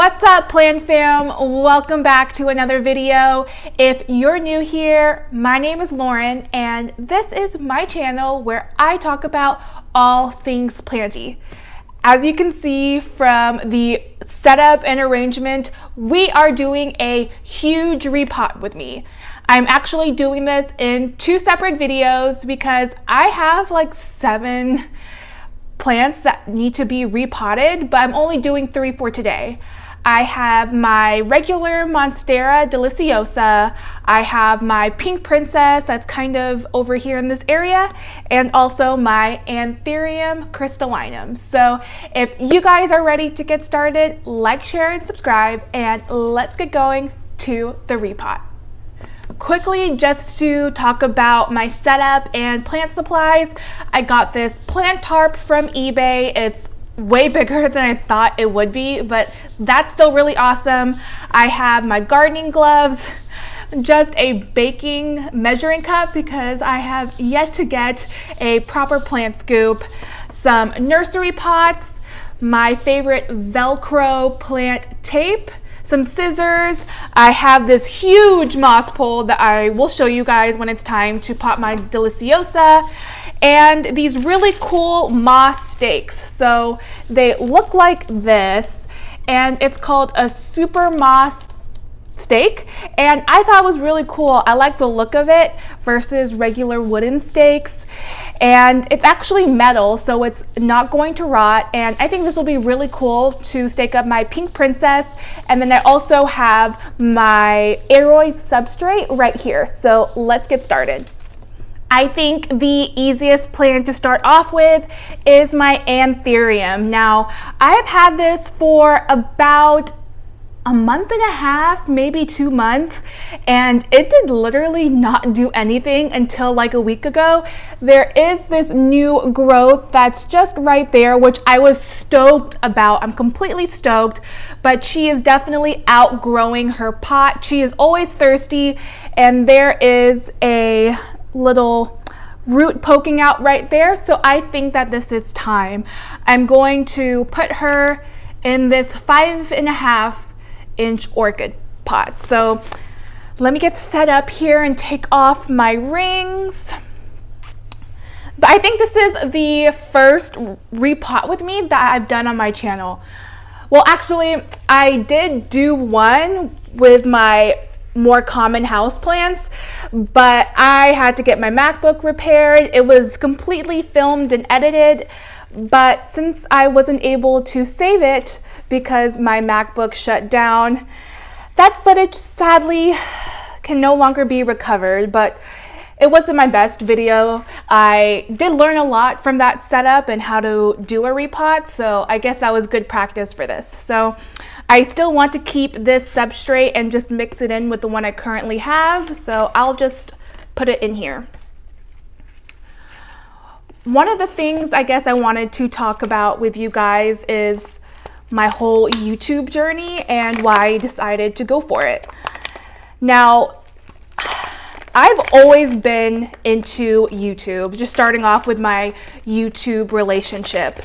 What's up, plant fam? Welcome back to another video. If you're new here, my name is Lauren and this is my channel where I talk about all things planty. As you can see from the setup and arrangement, we are doing a huge repot with me. I'm actually doing this in two separate videos because I have like 7 plants that need to be repotted, but I'm only doing 3 for today. I have my regular Monstera deliciosa, I have my pink princess that's kind of over here in this area, and also my Anthurium crystallinum. So if you guys are ready to get started, like, share, and subscribe, and let's get going to the repot. Quickly, just to talk about my setup and plant supplies, I got this plant tarp from eBay. It's way bigger than I thought it would be, but that's still really awesome. I have my gardening gloves, just a baking measuring cup because I have yet to get a proper plant scoop, some nursery pots, my favorite Velcro plant tape, some scissors. I have this huge moss pole that I will show you guys when it's time to pot my deliciosa, and these really cool moss stakes. So they look like this, and it's called a super moss stake, and I thought it was really cool. I like the look of it versus regular wooden stakes, and it's actually metal, so it's not going to rot, and I think this will be really cool to stake up my pink princess. And then I also have my aroid substrate right here, so let's get started. I think the easiest plant to start off with is my Anthurium. Now, I've had this for about a month and a half, maybe 2 months, and it did literally not do anything until like a week ago. There is this new growth that's just right there, which I was stoked about. I'm completely stoked, but she is definitely outgrowing her pot. She is always thirsty, and there is a little root poking out right there, so I think that this is time. I'm going to put her in this 5.5-inch orchid pot. So let me get set up here and take off my rings. But I think this is the first repot with me that I've done on my channel. Well, actually, I did do one with my more common houseplants, but I had to get my MacBook repaired. It was completely filmed and edited, but since I wasn't able to save it because my MacBook shut down, that footage sadly can no longer be recovered. But it wasn't my best video. I did learn a lot from that setup and how to do a repot, so I guess that was good practice for this. So I still want to keep this substrate and just mix it in with the one I currently have, so I'll just put it in here. One of the things I guess I wanted to talk about with you guys is my whole YouTube journey and why I decided to go for it. Now, I've always been into YouTube, just starting off with my YouTube relationship.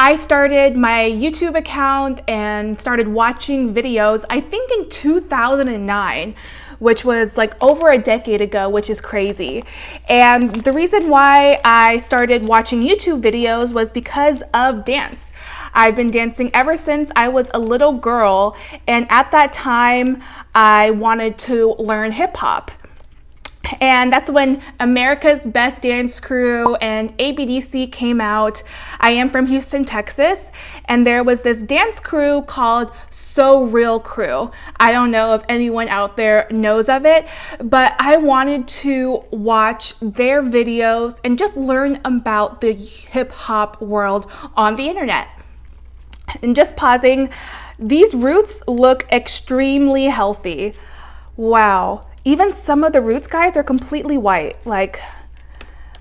I started my YouTube account and started watching videos, I think in 2009, which was like over a decade ago, which is crazy. And the reason why I started watching YouTube videos was because of dance. I've been dancing ever since I was a little girl, and at that time, I wanted to learn hip hop. And that's when America's Best Dance Crew and ABDC came out. I am from Houston, Texas, and there was this dance crew called So Real Crew. I don't know if anyone out there knows of it, but I wanted to watch their videos and just learn about the hip hop world on the internet. And just pausing, these roots look extremely healthy. Wow. Even some of the roots, guys, are completely white. Like,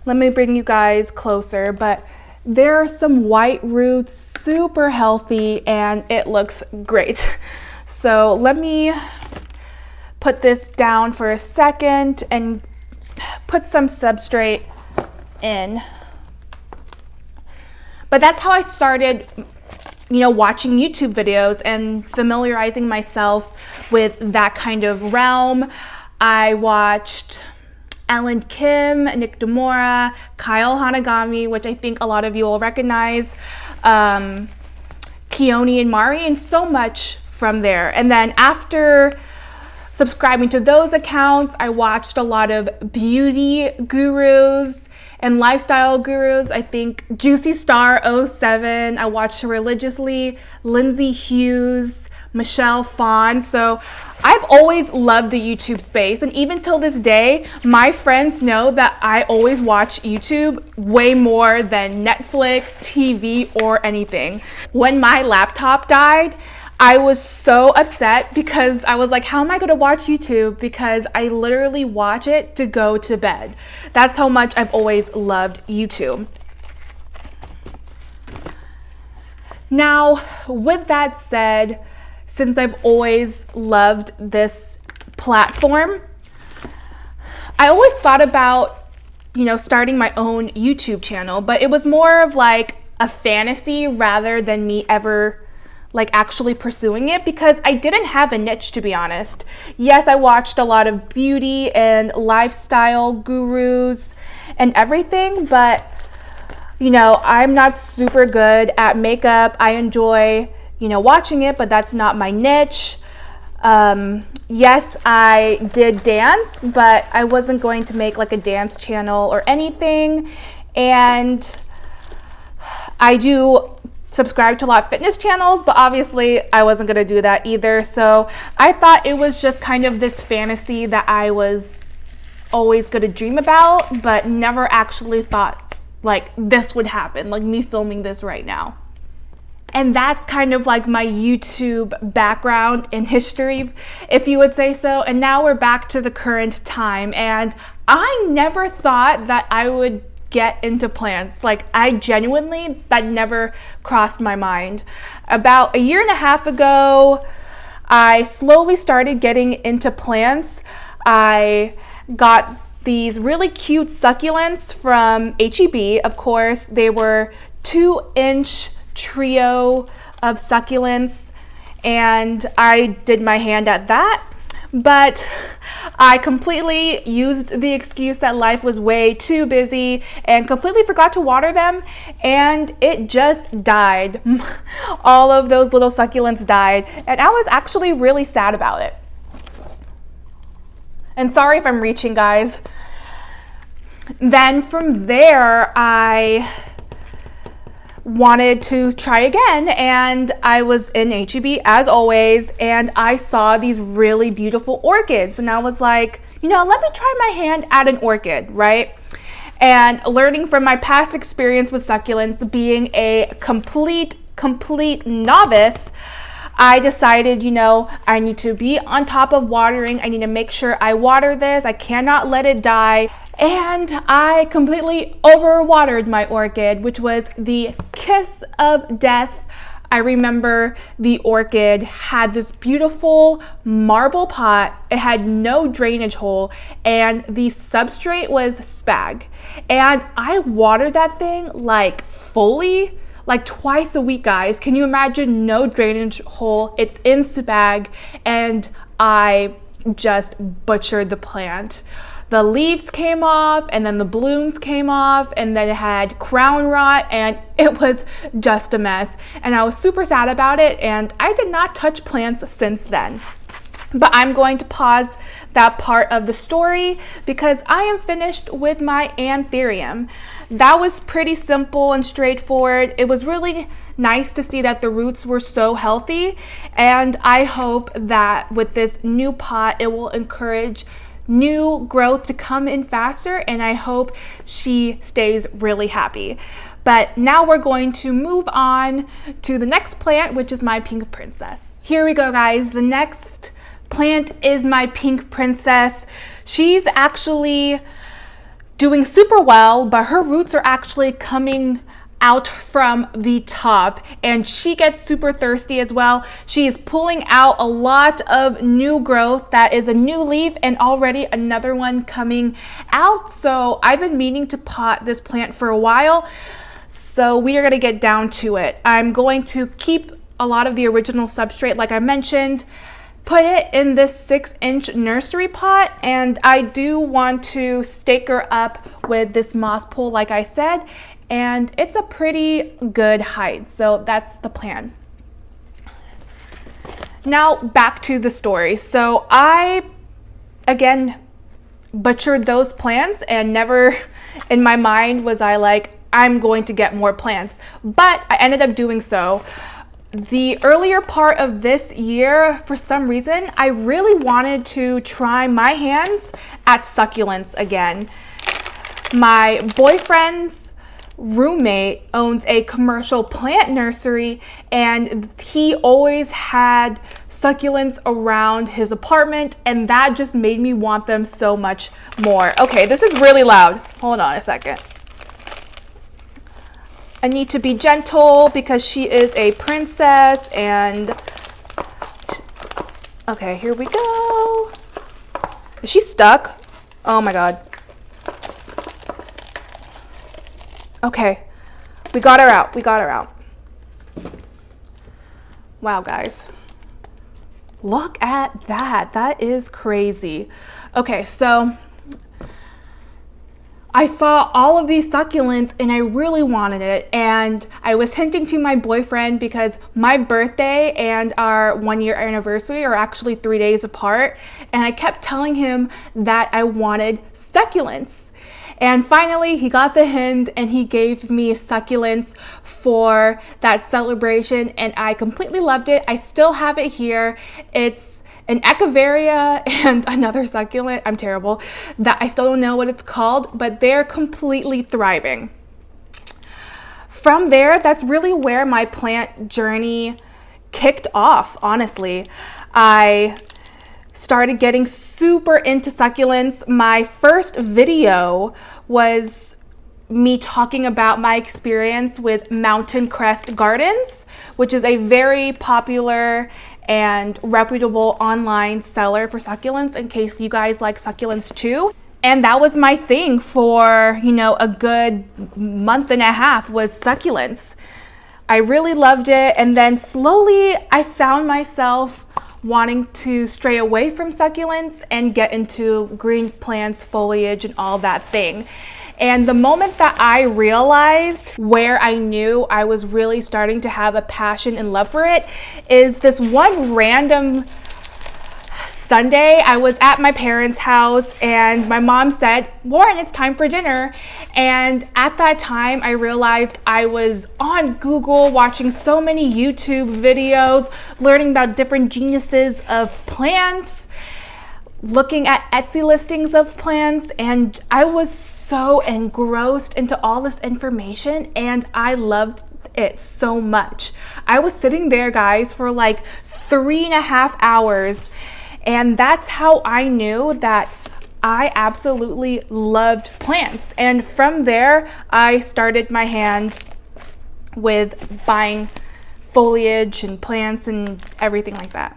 let me bring you guys closer, but there are some white roots, super healthy, and it looks great. So let me put this down for a second and put some substrate in. But that's how I started watching YouTube videos and familiarizing myself with that kind of realm. I watched Ellen Kim, Nick Demora, Kyle Hanagami, which I think a lot of you will recognize, Keone and Mari, and so much from there. And then after subscribing to those accounts, I watched a lot of beauty gurus and lifestyle gurus. I think Juicy Star 07, I watched her religiously, Lindsay Hughes, Michelle Phan. So I've always loved the YouTube space, and even till this day, my friends know that I always watch YouTube way more than Netflix, TV, or anything. When my laptop died, I was so upset because I was like, how am I gonna watch YouTube? Because I literally watch it to go to bed. That's how much I've always loved YouTube. Now, with that said, since I've always loved this platform, I always thought about, starting my own YouTube channel, but it was more of like a fantasy rather than me ever actually pursuing it, because I didn't have a niche, to be honest. Yes, I watched a lot of beauty and lifestyle gurus and everything, but I'm not super good at makeup. I enjoy watching it, but that's not my niche. Yes, I did dance, but I wasn't going to make a dance channel or anything. And I do subscribe to a lot of fitness channels, but obviously I wasn't going to do that either. So I thought it was just kind of this fantasy that I was always going to dream about, but never actually thought this would happen, me filming this right now. And that's kind of my YouTube background and history, if you would say so. And now we're back to the current time. And I never thought that I would get into plants. I genuinely, that never crossed my mind. About a year and a half ago, I slowly started getting into plants. I got these really cute succulents from HEB. Of course, they were 2-inch trio of succulents, and I did my hand at that, but I completely used the excuse that life was way too busy and completely forgot to water them, and it just died. All of those little succulents died, and I was actually really sad about it. And sorry if I'm reaching, guys. Then from there, I wanted to try again, and I was in HEB as always, and I saw these really beautiful orchids, and I was like, let me try my hand at an orchid, right? And learning from my past experience with succulents, being a complete novice, I decided, I need to be on top of watering. I need to make sure I water this. I cannot let it die. And I completely overwatered my orchid, which was the kiss of death. I remember the orchid had this beautiful marble pot. It had no drainage hole, and the substrate was spag. And I watered that thing fully, twice a week, guys. Can you imagine? No drainage hole, it's in spag, and I just butchered the plant. The leaves came off, and then the blooms came off, and then it had crown rot, and it was just a mess. And I was super sad about it, and I did not touch plants since then. But I'm going to pause that part of the story because I am finished with my anthurium. That was pretty simple and straightforward. It was really nice to see that the roots were so healthy, and I hope that with this new pot, it will encourage new growth to come in faster, and I hope she stays really happy. But now we're going to move on to the next plant, which is my pink princess. Here we go, guys. The next plant is my pink princess. She's actually doing super well, but her roots are actually coming out from the top, and she gets super thirsty as well. She is pulling out a lot of new growth. That is a new leaf and already another one coming out. So I've been meaning to pot this plant for a while. So we are going to get down to it. I'm going to keep a lot of the original substrate like I mentioned, put it in this 6-inch nursery pot, and I do want to stake her up with this moss pole like I said, and it's a pretty good height, so that's the plan. Now back to the story. So I, again, butchered those plants, and never in my mind was I like, I'm going to get more plants, but I ended up doing so. The earlier part of this year, for some reason, I really wanted to try my hands at succulents again. My boyfriend's roommate owns a commercial plant nursery, and he always had succulents around his apartment, and that just made me want them so much more. Okay, this is really loud. Hold on a second. I need to be gentle because she is a princess, and okay, here we go. Is she stuck? Oh my God. Okay, we got her out. We got her out. Wow, guys. Look at that. That is crazy. Okay, so I saw all of these succulents and I really wanted it, and I was hinting to my boyfriend because my birthday and our 1-year anniversary are actually 3 days apart, and I kept telling him that I wanted succulents. And finally he got the hint and he gave me succulents for that celebration, and I completely loved it. I still have it here. It's an echeveria and another succulent, I'm terrible, that I still don't know what it's called, but they're completely thriving. From there, that's really where my plant journey kicked off, honestly. I started getting super into succulents. My first video was me talking about my experience with Mountain Crest Gardens, which is a very popular and reputable online seller for succulents, in case you guys like succulents too. And that was my thing for, you know, a good month and a half, was succulents. I really loved it, and then slowly I found myself wanting to stray away from succulents and get into green plants, foliage, and all that thing. And the moment that I realized where I knew I was really starting to have a passion and love for it is this one random Sunday. I was at my parents' house and my mom said, "Lauren, it's time for dinner." And at that time, I realized I was on Google watching so many YouTube videos, learning about different geniuses of plants, looking at Etsy listings of plants, and I was so engrossed into all this information, and I loved it so much. I was sitting there, guys, for like 3.5 hours, and that's how I knew that I absolutely loved plants. And from there, I started my hand with buying foliage and plants and everything like that.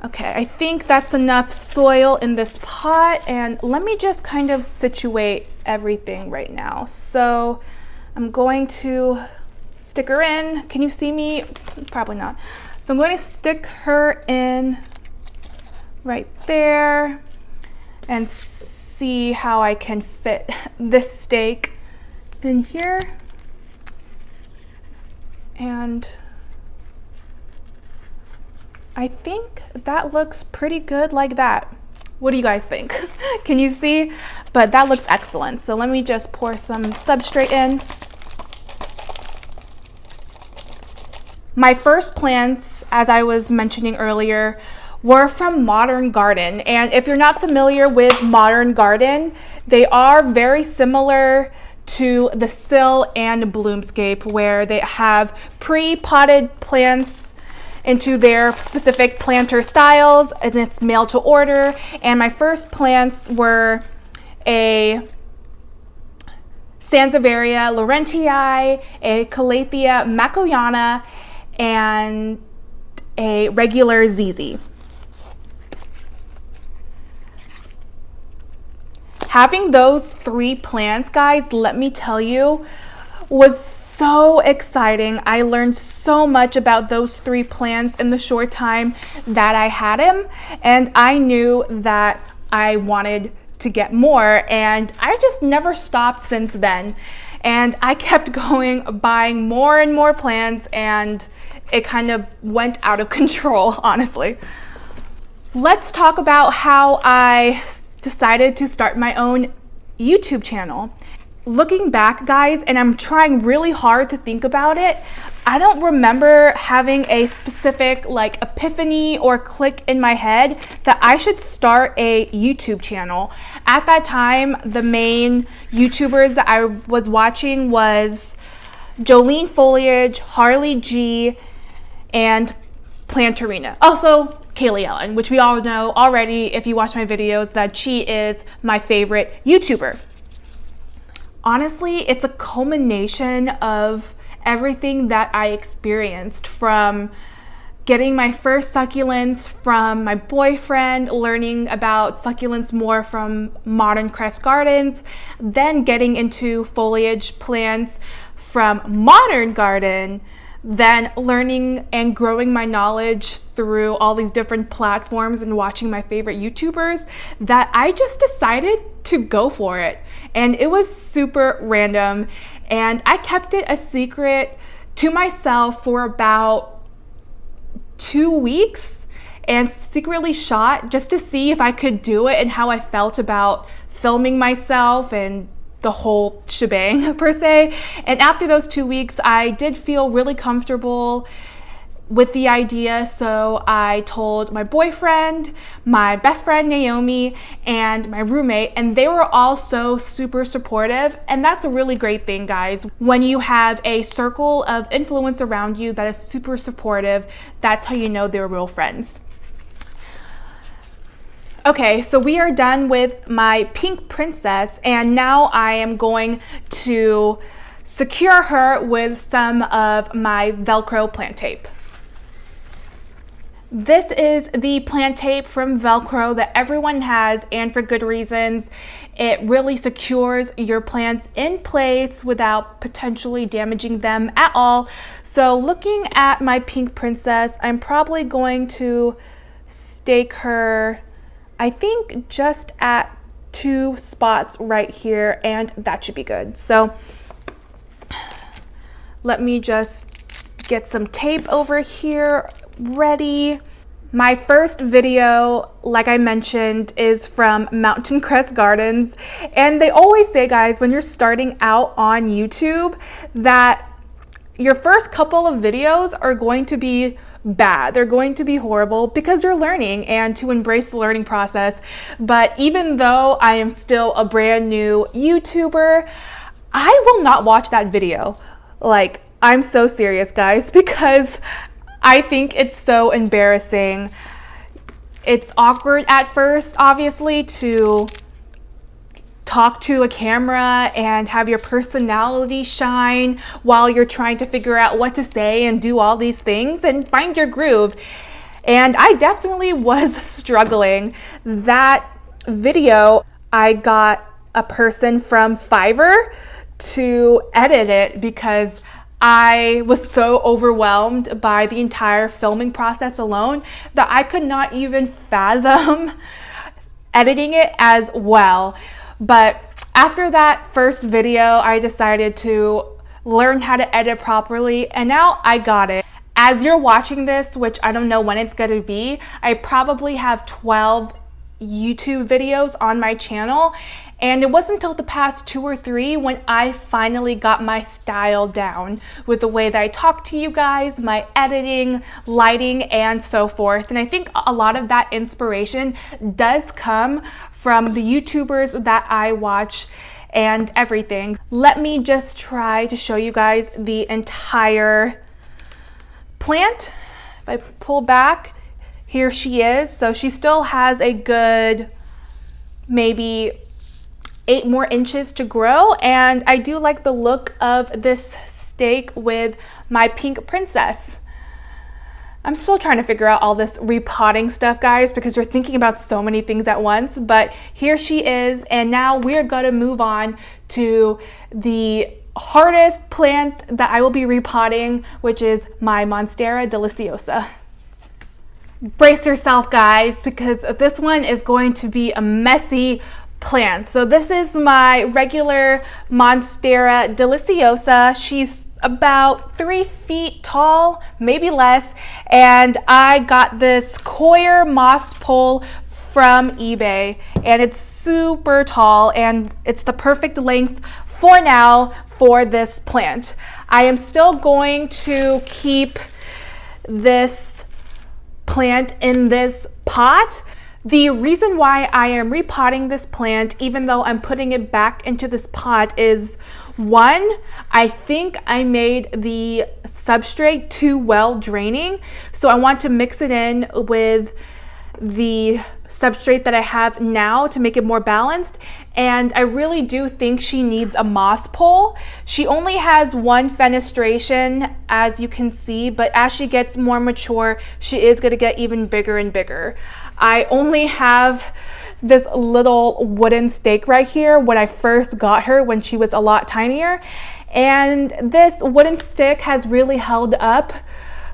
Okay, I think that's enough soil in this pot, and let me just kind of situate everything right now. So I'm going to stick her in. Can you see me? Probably not. So I'm going to stick her in right there and see how I can fit this stake in here. And I think that looks pretty good like that. What do you guys think? Can you see? But that looks excellent. So let me just pour some substrate in. My first plants, as I was mentioning earlier, were from Modern Garden. And if you're not familiar with Modern Garden, they are very similar to the Sill and Bloomscape, where they have pre-potted plants into their specific planter styles, and it's mail to order. And my first plants were a Sansevieria laurentii, a Calathea macoyana, and a regular ZZ. Having those 3 plants, guys, let me tell you, was so exciting. I learned so much about those 3 plants in the short time that I had him, and I knew that I wanted to get more, and I just never stopped since then. And I kept going, buying more and more plants, and it kind of went out of control, honestly. Let's talk about how I decided to start my own YouTube channel. Looking back, guys, and I'm trying really hard to think about it, I don't remember having a specific like epiphany or click in my head that I should start a YouTube channel. At that time, the main YouTubers that I was watching was Jolene Foliage, Harley G, and Plantarina. Also, Kaylee Ellen, which we all know already if you watch my videos that she is my favorite YouTuber. Honestly, it's a culmination of everything that I experienced, from getting my first succulents from my boyfriend, learning about succulents more from Modern Crest Gardens, then getting into foliage plants from Modern Garden, then learning and growing my knowledge through all these different platforms and watching my favorite YouTubers, that I just decided to go for it. And it was super random, and I kept it a secret to myself for about 2 weeks and secretly shot just to see if I could do it and how I felt about filming myself and the whole shebang per se. And after those 2 weeks, I did feel really comfortable with the idea, so I told my boyfriend, my best friend Naomi, and my roommate, and they were all so super supportive. And that's a really great thing, guys. When you have a circle of influence around you that is super supportive, that's how you know they're real friends. Okay, so we are done with my pink princess, and now I am going to secure her with some of my Velcro plant tape. This is the plant tape from Velcro that everyone has, and for good reasons. It really secures your plants in place without potentially damaging them at all. So looking at my pink princess, I'm probably going to stake her, I think, just at 2 spots right here, and that should be good. So let me just get some tape over here ready. My first video, like I mentioned, is from Mountain Crest Gardens, and they always say, guys, when you're starting out on YouTube, that your first couple of videos are going to be bad. They're going to be horrible because you're learning, and to embrace the learning process. But even though I am still a brand new YouTuber, I will not watch that video. Like, I'm so serious, guys, because I think it's so embarrassing. It's awkward at first, obviously, to talk to a camera and have your personality shine while you're trying to figure out what to say and do all these things and find your groove. And I definitely was struggling. That video, I got a person from Fiverr to edit it because I was so overwhelmed by the entire filming process alone that I could not even fathom editing it as well. But after that first video, I decided to learn how to edit properly, and now I got it. As you're watching this, which I don't know when it's going to be, I probably have 12 YouTube videos on my channel, and it wasn't until the past 2 or 3 when I finally got my style down with the way that I talk to you guys, my editing, lighting, and so forth. And I think a lot of that inspiration does come from the YouTubers that I watch and everything. Let me just try to show you guys the entire plant. If I pull back, here she is. So she still has a good maybe 8 more inches to grow, and I do like the look of this stake with my pink princess. I'm still trying to figure out all this repotting stuff, guys, because you're thinking about so many things at once, but here she is, and now we're going to move on to the hardest plant that I will be repotting, which is my Monstera deliciosa. Brace yourself, guys, because this one is going to be a messy plant. So this is my regular Monstera deliciosa. She's about 3 feet tall, maybe less, and I got this coir moss pole from eBay, and it's super tall and it's the perfect length for now for this plant. I am still going to keep this plant in this pot. The reason why I am repotting this plant, even though I'm putting it back into this pot, is one, I think I made the substrate too well draining. So I want to mix it in with the substrate that I have now to make it more balanced. And I really do think she needs a moss pole. She only has one fenestration, as you can see, but as she gets more mature, she is going to get even bigger and bigger. I only have this little wooden stake right here when I first got her, when she was a lot tinier, and this wooden stick has really held up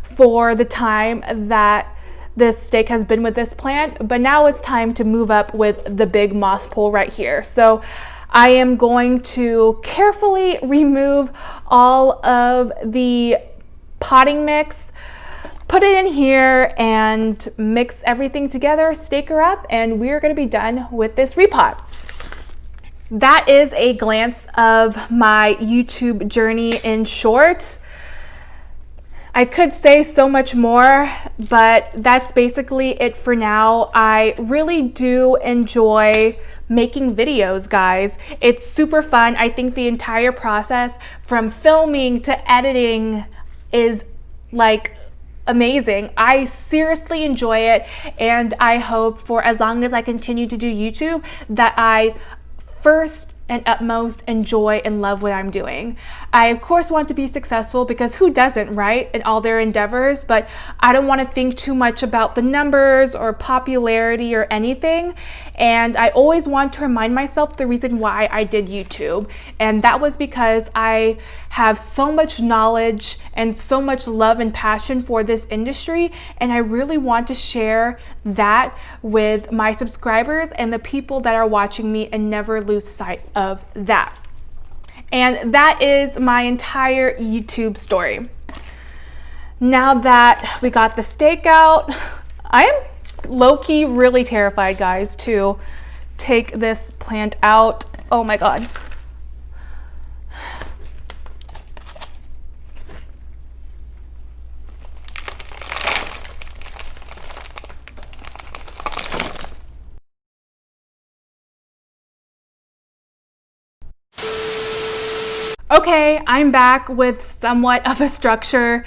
for the time that this stake has been with this plant, but now it's time to move up with the big moss pole right here. So I am going to carefully remove all of the potting mix, put it in here, and mix everything together, stake her up, and we're going to be done with this repot. That is a glance of my YouTube journey in short. I could say so much more, but that's basically it for now. I really do enjoy making videos, guys. It's super fun. I think the entire process from filming to editing is like amazing. I seriously enjoy it, and I hope for as long as I continue to do YouTube that I first and utmost enjoy and love what I'm doing. I of course want to be successful, because who doesn't, right, in all their endeavors, but I don't want to think too much about the numbers or popularity or anything. And I always want to remind myself the reason why I did YouTube, and that was because I have so much knowledge and so much love and passion for this industry, and I really want to share that with my subscribers and the people that are watching me, and never lose sight of that. And that is my entire YouTube story. Now that we got the stake out, I am low-key really terrified, guys, to take this plant out. Oh my God. Okay, I'm back with somewhat of a structure.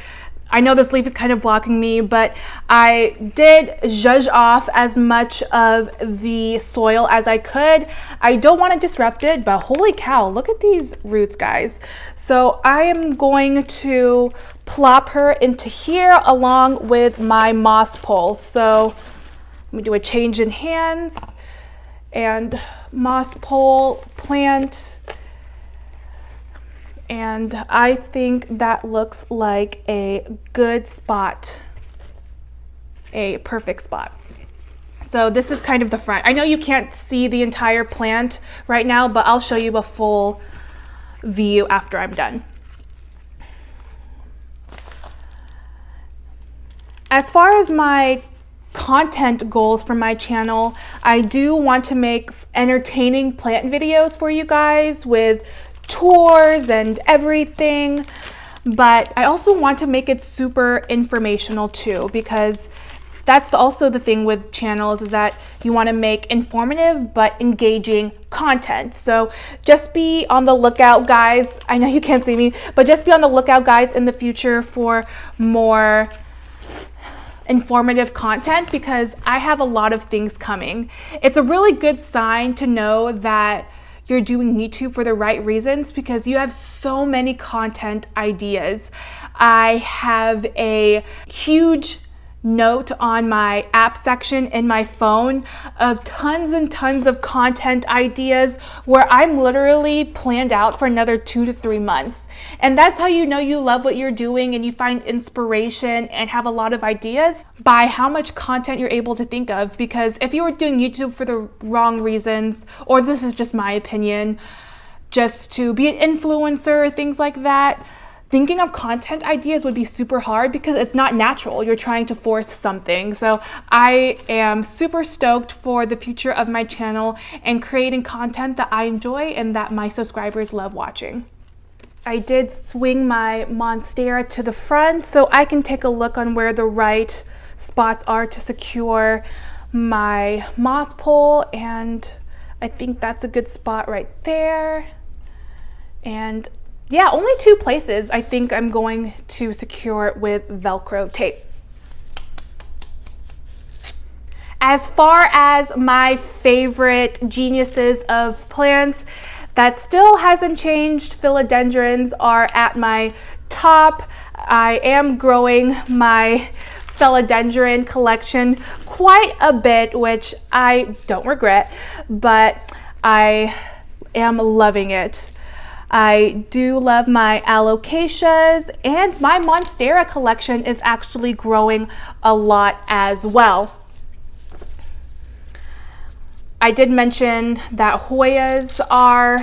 I know this leaf is kind of blocking me, but I did zhuzh off as much of the soil as I could. I don't want to disrupt it, but holy cow, look at these roots, guys. So I am going to plop her into here along with my moss pole. So let me do a change in hands, and moss pole, plant. And I think that looks like a good spot, a perfect spot. So this is kind of the front. I know you can't see the entire plant right now, but I'll show you a full view after I'm done. As far as my content goals for my channel, I do want to make entertaining plant videos for you guys with tours and everything, but I also want to make it super informational too, because that's also the thing with channels, is that you want to make informative but engaging content. So just be on the lookout, guys. I know you can't see me, but just be on the lookout, guys, in the future for more informative content, because I have a lot of things coming. It's a really good sign to know that you're doing YouTube for the right reasons, because you have so many content ideas. I have a huge note on my app section in my phone of tons and tons of content ideas where I'm literally planned out for another 2 to 3 months. And that's how you know you love what you're doing and you find inspiration and have a lot of ideas, by how much content you're able to think of. Because if you were doing YouTube for the wrong reasons, or this is just my opinion, just to be an influencer, things like that, thinking of content ideas would be super hard because it's not natural. You're trying to force something. So I am super stoked for the future of my channel and creating content that I enjoy and that my subscribers love watching. I did swing my Monstera to the front so I can take a look on where the right spots are to secure my moss pole, and I think that's a good spot right there. And yeah, only 2 places I think I'm going to secure it with Velcro tape. As far as my favorite geniuses of plants, that still hasn't changed. Philodendrons are at my top. I am growing my philodendron collection quite a bit, which I don't regret, but I am loving it. I do love my alocasias, and my Monstera collection is actually growing a lot as well. I did mention that Hoyas are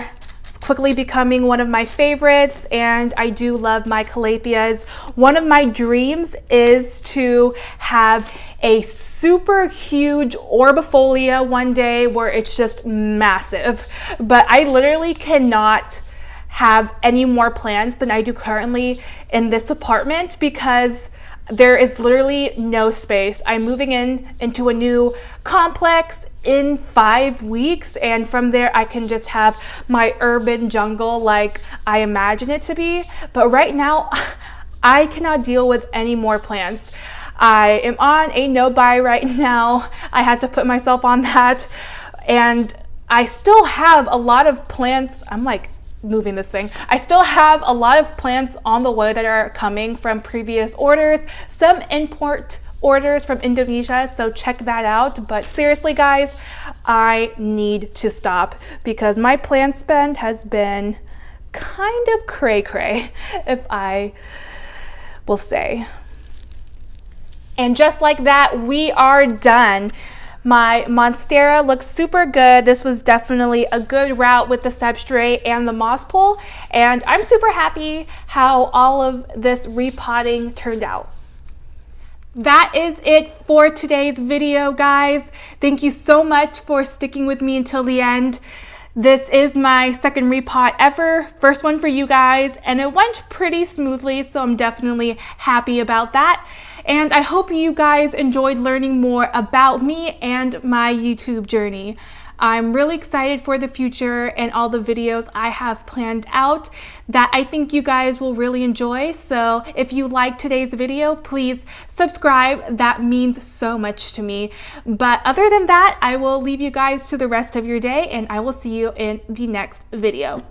quickly becoming one of my favorites, and I do love my calatheas. One of my dreams is to have a super huge orbifolia one day where it's just massive, but I literally cannot have any more plants than I do currently in this apartment because there is literally no space. I'm moving into a new complex in 5 weeks, and from there I can just have my urban jungle like I imagine it to be. But right now I cannot deal with any more plants. I am on a no buy right now. I had to put myself on that, and I still have a lot of plants. I'm like moving this thing. I still have a lot of plants on the way that are coming from previous orders, some import orders from Indonesia, so check that out. But seriously guys, I need to stop because my plant spend has been kind of cray-cray, if I will say. And just like that, we are done. My Monstera looks super good. This was definitely a good route with the substrate and the moss pole, and I'm super happy how all of this repotting turned out. That is it for today's video, guys. Thank you so much for sticking with me until the end. This is my second repot ever, first one for you guys, and it went pretty smoothly, so I'm definitely happy about that. And I hope you guys enjoyed learning more about me and my YouTube journey. I'm really excited for the future and all the videos I have planned out that I think you guys will really enjoy. So if you liked today's video, please subscribe. That means so much to me. But other than that, I will leave you guys to the rest of your day, and I will see you in the next video.